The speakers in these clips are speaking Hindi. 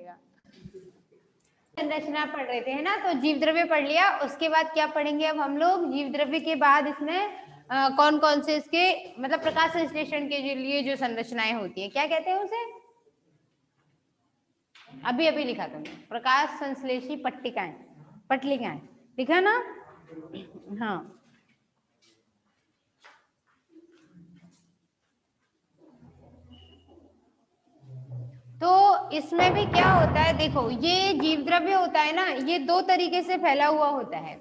मिलेगा। संरचना पढ़ रहे थे, है ना, तो जीव द्रव्य पढ़ लिया। उसके बाद क्या पढ़ेंगे अब हम लोग? जीव द्रव्य के बाद इसमें कौन कौन से इसके मतलब प्रकाश संश्लेषण के लिए जो संरचनाएं होती है, क्या कहते हैं उसे? अभी अभी लिखा तुमने, प्रकाश संश्लेषी पट्टिकाएं, पटलिकाएं लिखा ना? हाँ, तो इसमें भी क्या होता है, देखो ये जीव द्रव्य होता है ना, ये दो तरीके से फैला हुआ होता है,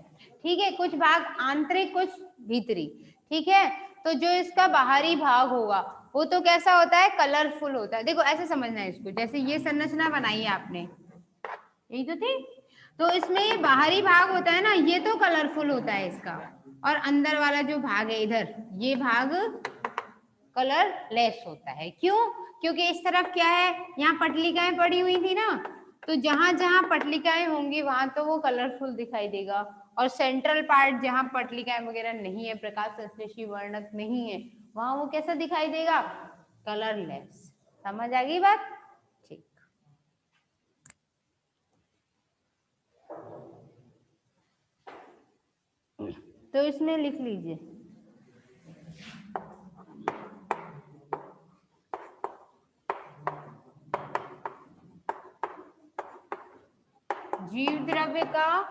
ठीक है, कुछ भाग आंतरिक, कुछ भीतरी, ठीक है। तो जो इसका बाहरी भाग होगा वो तो कैसा होता है? कलरफुल होता है। देखो ऐसे समझना है इसको, जैसे ये संरचना बनाई है आपने, यही तो थी, तो इसमें बाहरी भाग होता है ना, ये तो कलरफुल होता है इसका, और अंदर वाला जो भाग है इधर, ये भाग कलरलेस होता है। क्यों? क्योंकि इस तरफ क्या है, यहाँ पटलिकाएं पड़ी हुई थी ना, तो जहां जहां पटलिकाएं होंगी वहां तो वो कलरफुल दिखाई देगा, और सेंट्रल पार्ट जहां पटलिकाएं वगैरह नहीं है, प्रकाश संश्लेषी वर्णक नहीं है, वहां वो कैसा दिखाई देगा? कलरलेस। समझ आ गई बात? ठीक। तो इसमें लिख लीजिए, जीव द्रव्य का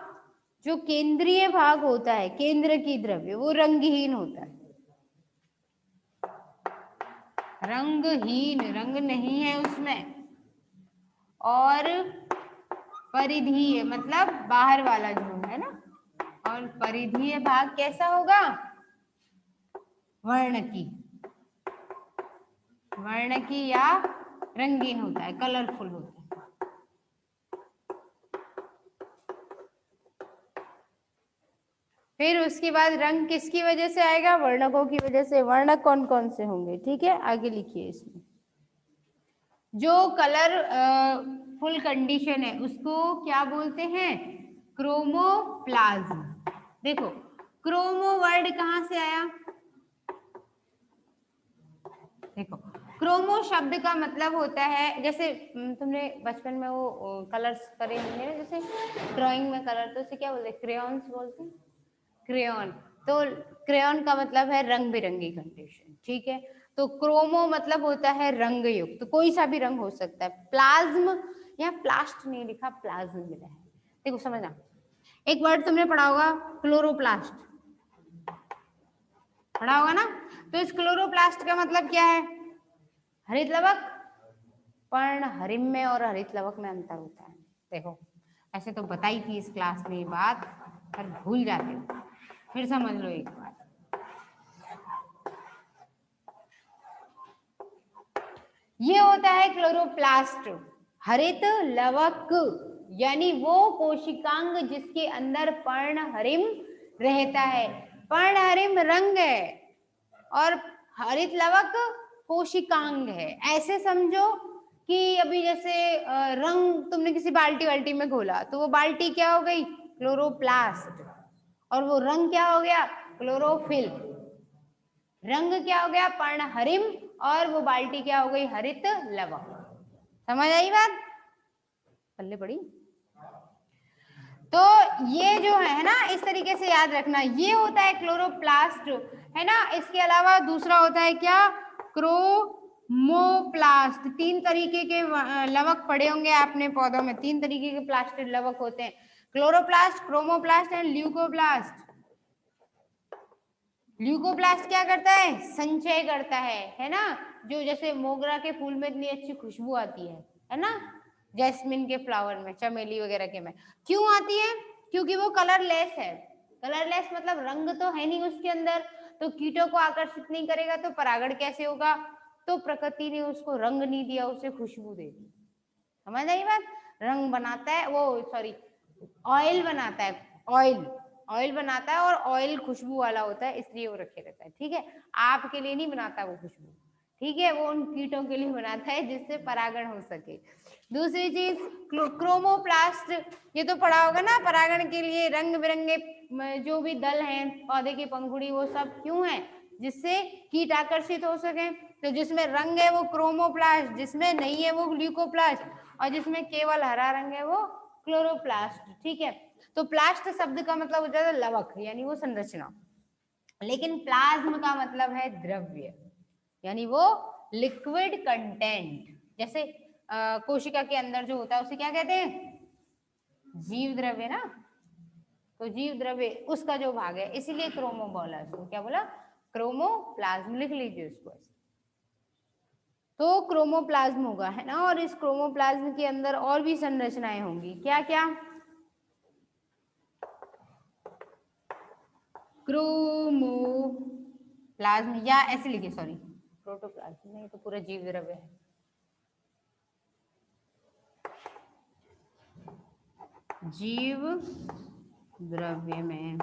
जो केंद्रीय भाग होता है, केंद्र की द्रव्य, वो रंगहीन होता है। रंगहीन, रंग नहीं है उसमें, और परिधीय मतलब बाहर वाला जो है ना, और परिधीय भाग कैसा होगा? वर्णकी, वर्णकी या रंगीन होता है, कलरफुल होता है। फिर उसके बाद रंग किसकी वजह से आएगा? वर्णकों की वजह से। वर्णक कौन कौन से होंगे? ठीक है, आगे लिखिए। इसमें जो कलर फुल कंडीशन है उसको क्या बोलते हैं? क्रोमोप्लाज्म। देखो क्रोमो वर्ड कहां से आया? देखो क्रोमो शब्द का मतलब होता है, जैसे तुमने बचपन में वो कलर्स करे होंगे ना, जैसे ड्राइंग में कलर, तो उसे क्या बोलते हैं? क्रेयॉन्स बोलते हैं, क्रेयॉन। तो क्रेयॉन का मतलब है रंग बिरंगी कंडीशन, ठीक है। तो क्रोमो मतलब होता है रंग युक्त, तो कोई सा भी रंग हो सकता है। प्लाज्म, यहाँ प्लास्ट नहीं लिखा, प्लाज्म मिला है। देखो समझना, एक वर्ड तुमने पढ़ा होगा क्लोरोप्लास्ट, पढ़ा होगा ना? तो इस क्लोरोप्लास्ट का मतलब क्या है? हरित लवक। पर्ण हरिम में और हरित लवक में अंतर होता है। देखो ऐसे तो बताई थी इस क्लास में ये बात, पर भूल जाते हो, फिर समझ लो एक बार। ये होता है क्लोरोप्लास्ट, हरित लवक, यानी वो कोशिकांग जिसके अंदर पर्ण हरिम रहता है। पर्ण हरिम रंग है और हरित लवक कोशिकांग है। ऐसे समझो कि अभी जैसे रंग तुमने किसी बाल्टी वाल्टी में घोला, तो वो बाल्टी क्या हो गई? क्लोरोप्लास्ट, और वो रंग क्या हो गया? क्लोरोफिल। रंग क्या हो गया? पर्ण हरिम, और वो बाल्टी क्या हो गई? हरित लवक। समझ आई बात? पल्ले पड़ी? तो ये जो है ना, इस तरीके से याद रखना, ये होता है क्लोरोप्लास्ट, है ना। इसके अलावा दूसरा होता है क्या? क्रोमोप्लास्ट। तीन तरीके के लवक पड़े होंगे आपने पौधों में, तीन तरीके के प्लास्टिड लवक होते हैं, chloroplast, chromoplast and leucoplast. Leucoplast क्या करता है? संचय करता है ना। जो जैसे मोगरा के फूल में इतनी अच्छी खुशबू आती है ना, जैस्मिन के फ्लावर में, चमेली वगैरह के में, क्यों आती है? क्योंकि वो कलरलेस है। कलरलेस मतलब रंग तो है नहीं उसके अंदर, तो कीटों को आकर्षित नहीं करेगा, तो परागण कैसे होगा? तो प्रकृति ने उसको रंग नहीं दिया, उसे खुशबू दे दी। समझ आई बात? रंग बनाता है वो, सॉरी ऑयल बनाता है, ऑयल, ऑयल बनाता है, और ऑयल खुशबू वाला होता है, इसलिए वो रखे रहता है, ठीक है। आपके लिए नहीं बनाता वो खुशबू, ठीक है, वो उन कीटों के लिए बनाता है जिससे परागण हो सके। दूसरी चीज क्रोमोप्लास्ट, ये तो पढ़ा होगा ना, परागण के लिए रंग बिरंगे जो भी दल हैं पौधे की पंखुड़ी, वो सब क्यों है? जिससे कीट आकर्षित हो सके। तो जिसमें रंग है वो क्रोमोप्लास्ट, जिसमें नहीं है वो ल्यूकोप्लास्ट। और जिसमें केवल हरा रंग है वो क्लोरोप्लास्ट। ठीक है, तो प्लास्ट शब्द का मतलब हो जाता है लवक, यानी वो संरचना, लेकिन प्लाज्म का मतलब है द्रव्य, यानी वो लिक्विड कंटेंट। जैसे कोशिका के अंदर जो होता है उसे क्या कहते हैं, जीव द्रव्य ना, तो जीव द्रव्य उसका जो भाग है, इसीलिए क्रोमो बोला उसको, क्या बोला, क्रोमोप्लाज्म, लिख लीजिए उसको ऐसे। तो क्रोमोप्लाज्म होगा, है ना, और इस क्रोमोप्लाज्म के अंदर और भी संरचनाएं होंगी, क्या क्या, क्रोमोप्लाज्म, या ऐसे लिखिए, सॉरी प्रोटोप्लाज्म नहीं, तो पूरा जीव द्रव्य है, जीव द्रव्य में।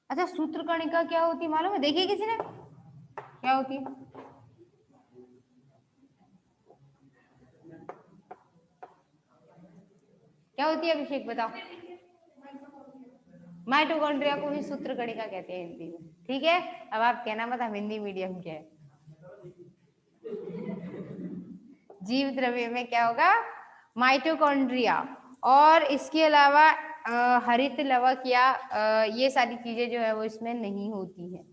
अच्छा, सूत्रकणिका क्या होती है मालूम है, देखिए किसी ने, क्या होती है, क्या होती है अभिषेक बताओ। माइटोकॉन्ड्रिया को ही सूत्रकणिका कहते हैं हिंदी में, ठीक है। अब आप कहना मत हम हिंदी मीडियम के हैं। जीव द्रव्य में क्या होगा, माइटोकॉन्ड्रिया, और इसके अलावा हरित लवक या ये सारी चीजें जो है वो इसमें नहीं होती है।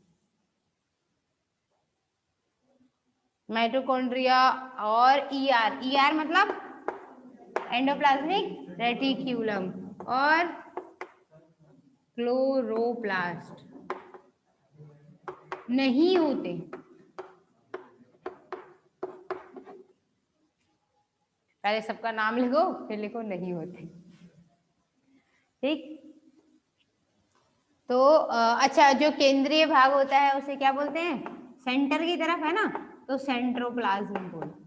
माइटोकॉन्ड्रिया और ईआर, ईआर मतलब एंडोप्लाज्मिक रेटिक्यूलम, और क्लोरोप्लास्ट नहीं होते। पहले सबका नाम लिखो फिर लिखो नहीं होते, ठीक। तो अच्छा, जो केंद्रीय भाग होता है उसे क्या बोलते हैं, सेंटर की तरफ है ना, तो सेंट्रोप्लाज्म बोलते हैं।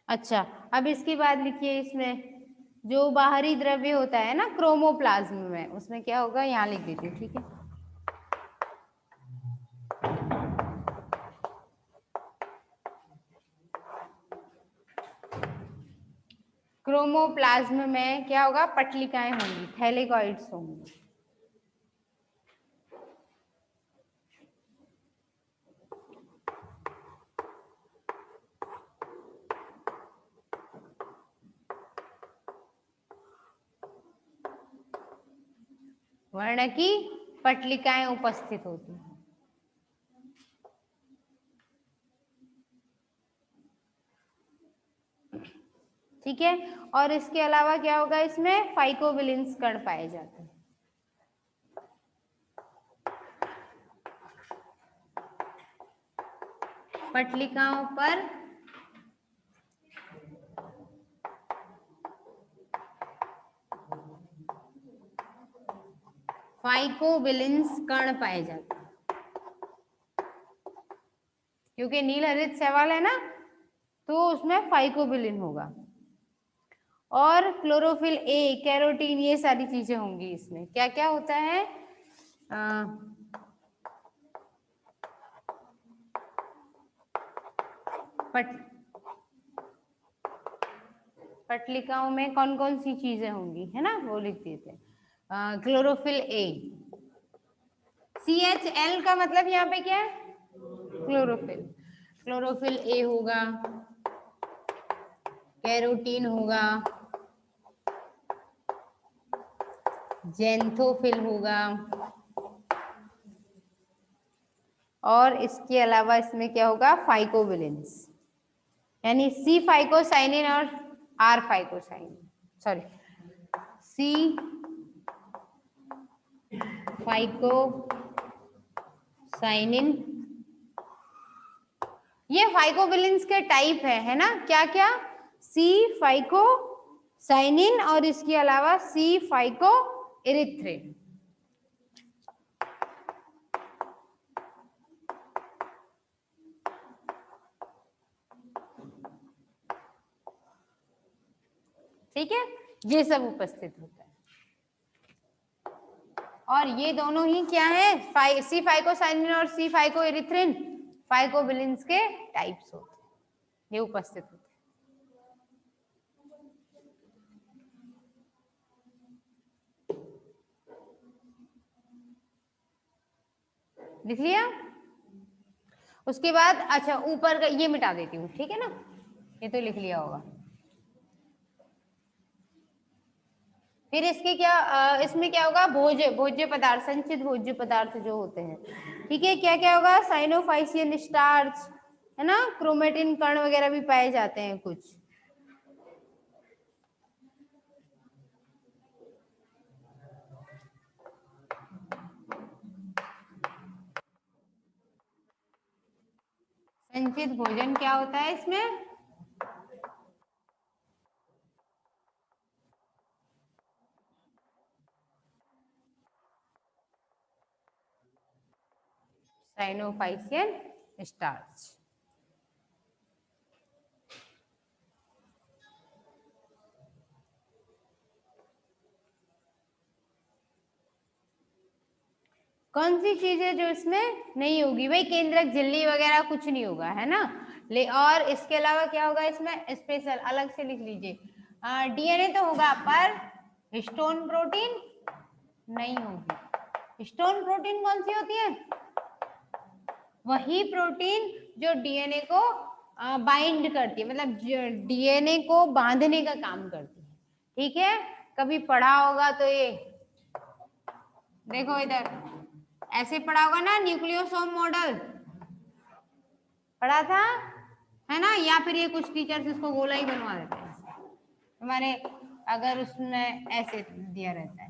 अच्छा, अब इसके बाद लिखिए, इसमें जो बाहरी द्रव्य होता है ना क्रोमोप्लाज्म में, उसमें क्या होगा, यहाँ लिख दीजिए, ठीक है। क्रोमोप्लाज्म में क्या होगा, पटलिकाएं होंगी, थैलेकॉइड्स होंगी। वर्ण की पटलिकाएं उपस्थित होती हैं। ठीक है, और इसके अलावा क्या होगा, इसमें फाइकोबिलिन्स कण पाए जाते हैं। पटलिकाओं पर फाइकोबिलिन्स कण पाए जाते हैं, क्योंकि नील हरित शैवाल है ना, तो उसमें फाइकोबिलिन होगा, और क्लोरोफिल ए, कैरोटीन, ये सारी चीजें होंगी। इसमें क्या क्या होता है, पटलिकाओं में कौन कौन सी चीजें होंगी, है ना, वो लिख देते हैं। क्लोरोफिल ए, CHL का मतलब यहाँ पे क्या है, क्लोरोफिल, क्लोरोफिल ए होगा, कैरोटीन होगा, जेंथोफिल होगा, और इसके अलावा इसमें क्या होगा, फाइकोबिलिन्स, यानी सी फाइकोसाइनिन और R phycocyanin, sorry C phycocyanin, ये फाइकोबिलिन्स के टाइप है ना, क्या क्या, सी फाइकोसाइनिन और इसके अलावा सी फाइको इरिथ्रिन। ठीक है, ये सब उपस्थित होता है, और ये दोनों ही क्या है, सी फाइकोसाइनिन और सी फाइको इरिथ्रिन फाइकोबिलिन्स के टाइप्स होते हैं, ये उपस्थित होते हैं। लिख लिया। उसके बाद अच्छा ऊपर का ये मिटा देती हूँ, ठीक है ना, ये तो लिख लिया होगा। फिर इसके क्या इसमें क्या होगा, भोज्य पदार्थ, संचित भोज्य पदार्थ जो होते हैं, ठीक है, क्या क्या होगा, साइनोफाइसियन स्टार्च, है ना, क्रोमेटिन कण वगैरह भी पाए जाते हैं कुछ। संचित भोजन क्या होता है इसमें, साइनोफाइसियन स्टार्च। कौन सी चीज है जो इसमें नहीं होगी, भाई केंद्रक झिल्ली वगैरह कुछ नहीं होगा, है ना। और इसके अलावा क्या होगा इसमें, स्पेशल अलग से लिख लीजिए, डीएनए तो होगा, पर हिस्टोन प्रोटीन नहीं होगी। हिस्टोन प्रोटीन कौन सी होती है, वही प्रोटीन जो डीएनए को बाइंड करती है, मतलब डीएनए को बांधने का काम करती है, ठीक है। कभी पढ़ा होगा तो ये देखो इधर ऐसे पढ़ा होगा ना, न्यूक्लियोसोम मॉडल पढ़ा था, है ना, या फिर ये कुछ टीचर्स इसको गोला ही बनवा देते हैं हमारे, अगर उसमें ऐसे दिया रहता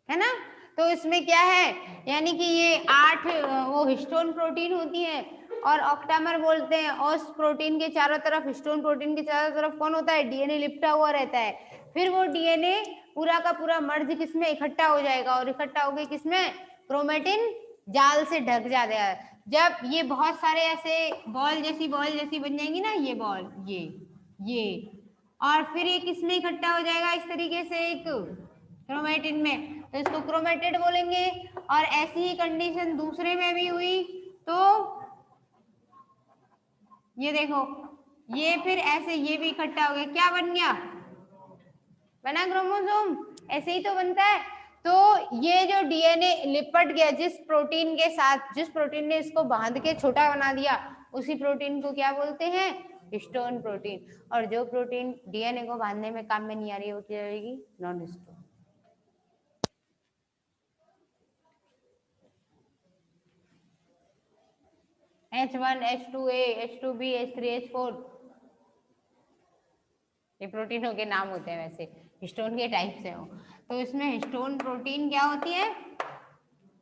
है ना। तो इसमें क्या है, यानी कि ये 8 वो हिस्टोन प्रोटीन होती है, और ऑक्टामर बोलते हैं, और उस प्रोटीन के चारों तरफ, हिस्टोन प्रोटीन के चारों तरफ कौन होता है, डीएनए लिपटा हुआ रहता है। फिर वो डीएनए पूरा का पूरा मर्ज किसमें इकट्ठा हो जाएगा, और इकट्ठा हो गई किसमें, क्रोमेटिन जाल से ढक जाएगा। जब ये बहुत सारे ऐसे बॉल जैसी बन जाएंगी ना, ये बॉल, ये और फिर ये किसमें इकट्ठा हो जाएगा, इस तरीके से एक क्रोमेटिन में, तो इसको क्रोमेटिड बोलेंगे। और ऐसी ही कंडीशन दूसरे में भी हुई, तो ये देखो, ये फिर ऐसे ये भी इकट्ठा हो गया, क्या बन गया, बना क्रोमोसोम, ऐसे ही तो बनता है। तो ये जो डीएनए लिपट गया जिस प्रोटीन के साथ, जिस प्रोटीन ने इसको बांध के छोटा बना दिया, उसी प्रोटीन को क्या बोलते हैं, हिस्टोन प्रोटीन। और जो प्रोटीन डीएनए को बांधने में काम में नहीं आ रही है, वो क्या रहेगी, non histone. H1, H2A, H2B, H3, H4, ये प्रोटीनों के नाम होते हैं, वैसे हिस्टोन के टाइप से हो। तो इसमें हिस्टोन प्रोटीन क्या होती है,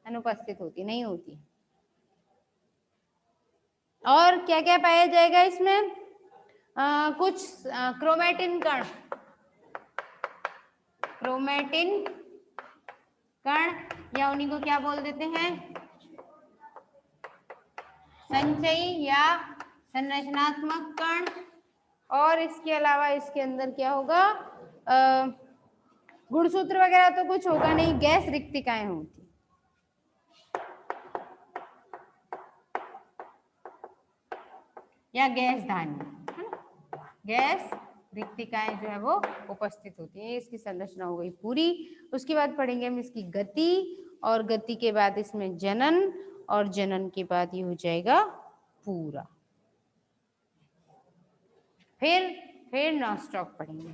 अनुपस्थित होती, नहीं होती। और क्या क्या पाया जाएगा इसमें, कुछ क्रोमेटिन कण, क्रोमेटिन कण, या उन्हीं को क्या बोल देते हैं, संचयी या संरचनात्मक कण। और इसके अलावा इसके अंदर क्या होगा, गुणसूत्र वगैरह तो कुछ होगा नहीं, गैस रिक्तिकाएं होती, या गैस धान्य, है ना, गैस रिक्तिकाएं जो है वो उपस्थित होती है। इसकी संरचना हो गई पूरी। उसके बाद पढ़ेंगे हम इसकी गति, और गति के बाद इसमें जनन, और जनन के बाद ये हो जाएगा पूरा। फिर नॉनस्टॉप पढ़ेंगे।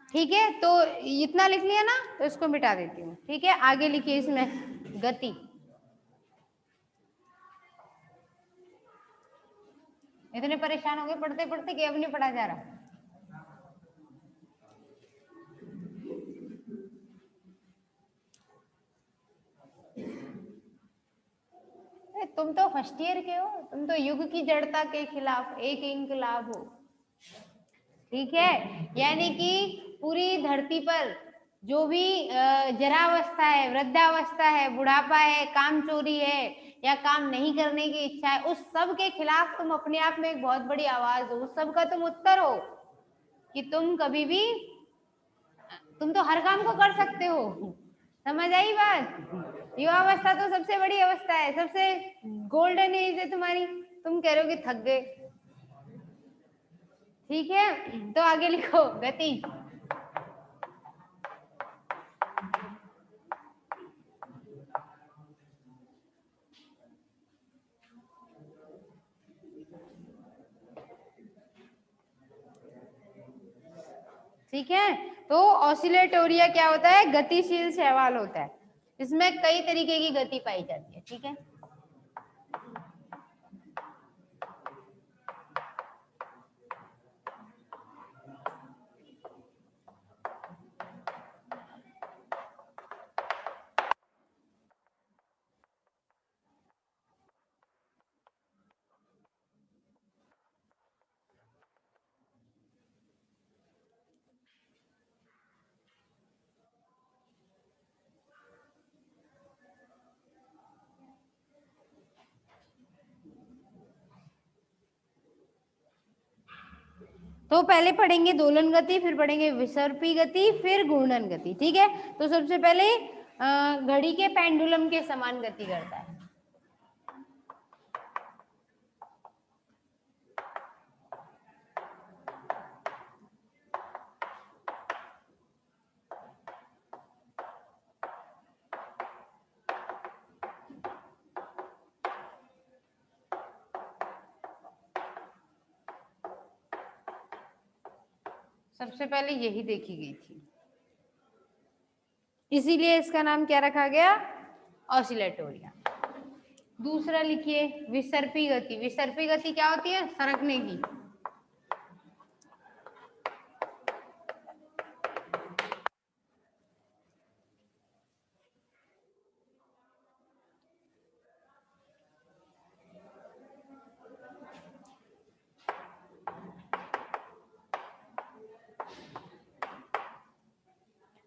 ठीक है, तो इतना लिख लिया ना, तो इसको मिटा देती हूँ, ठीक है। आगे लिखिए इसमें गति, इतने परेशान हो गए पढ़ते पढ़ते कि अब नहीं पढ़ा जा रहा। तुम तो फर्स्ट ईयर के हो, तुम तो युग की जड़ता के खिलाफ एक इंकलाब हो, ठीक है। यानी कि पूरी धरती पर जो भी जरावस्था है, वृद्धावस्था है, बुढ़ापा है, काम चोरी है, या काम नहीं करने की इच्छा है, उस सब के खिलाफ तुम अपने आप में एक बहुत बड़ी आवाज हो, उस सब का तुम उत्तर हो, कि तुम कभी भी, तुम तो हर काम को कर सकते हो, समझ आई बात? युवावस्था तो सबसे बड़ी अवस्था है, सबसे गोल्डन एज है तुम्हारी। तुम कह रहे हो कि थक गए। ठीक है, तो आगे लिखो गति। ठीक है, तो ऑसिलेटोरिया क्या होता है? गतिशील शैवाल होता है। इसमें कई तरीके की गति पाई जाती है। ठीक है, तो पहले पढ़ेंगे दोलन गति, फिर पढ़ेंगे विसर्पी गति, फिर घूर्णन गति। ठीक है, तो सबसे पहले घड़ी के पेंडुलम के समान गति करता है। सबसे पहले यही देखी गई थी, इसीलिए इसका नाम क्या रखा गया? ऑसिलेटोरिया। दूसरा लिखिए विसर्पी गति। विसर्पी गति क्या होती है? सरकने की।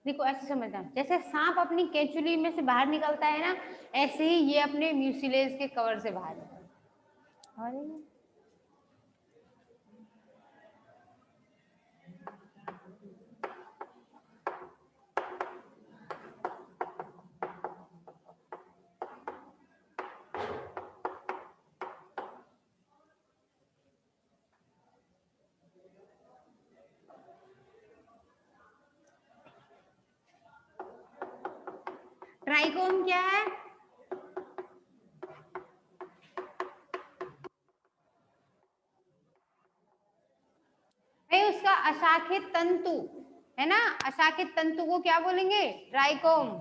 देखो ऐसे समझना, जैसे सांप अपनी केंचुली में से बाहर निकलता है ना, ऐसे ही ये अपने म्यूसिलेज के कवर से बाहर निकलता है। अरे ट्राइकोम क्या है? भाई उसका अशाखित तंतु है ना, अशाखित तंतु को क्या बोलेंगे? ट्राइकोम।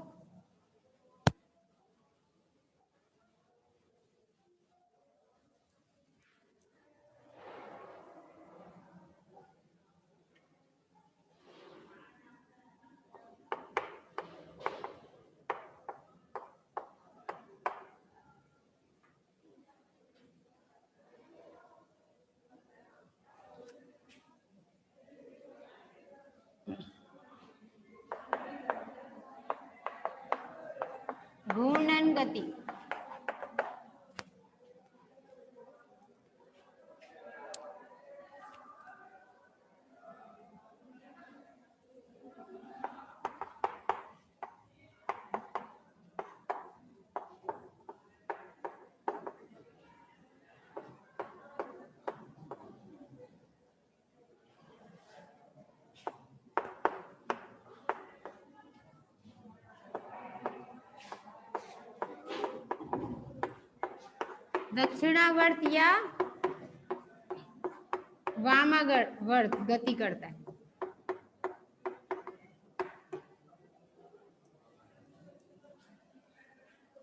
घूर्णन गति। दक्षिणावर्त या वामावर्त गति करता है।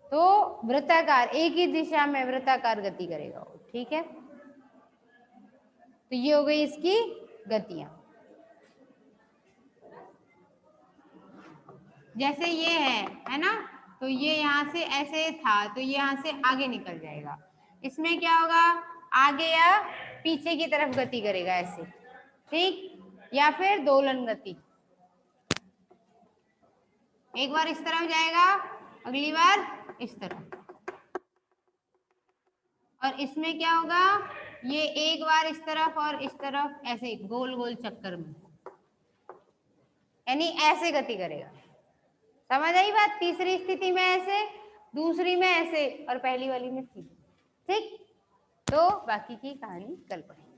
तो वृत्ताकार, एक ही दिशा में वृत्ताकार गति करेगा वो। ठीक है, तो ये हो गई इसकी गतियां। जैसे ये है ना, तो ये यहाँ से ऐसे था, तो ये यहाँ से आगे निकल जाएगा। इसमें क्या होगा? आगे या पीछे की तरफ गति करेगा ऐसे। ठीक, या फिर दोलन गति। एक बार इस तरफ जाएगा, अगली बार इस तरफ। और इसमें क्या होगा? ये एक बार इस तरफ और इस तरफ, ऐसे गोल गोल चक्कर में, यानी ऐसे गति करेगा। समझ आई बात? तीसरी स्थिति में ऐसे, दूसरी में ऐसे और पहली वाली में सीधे। ठीक, तो बाकी की कहानी कल पढ़ेंगे।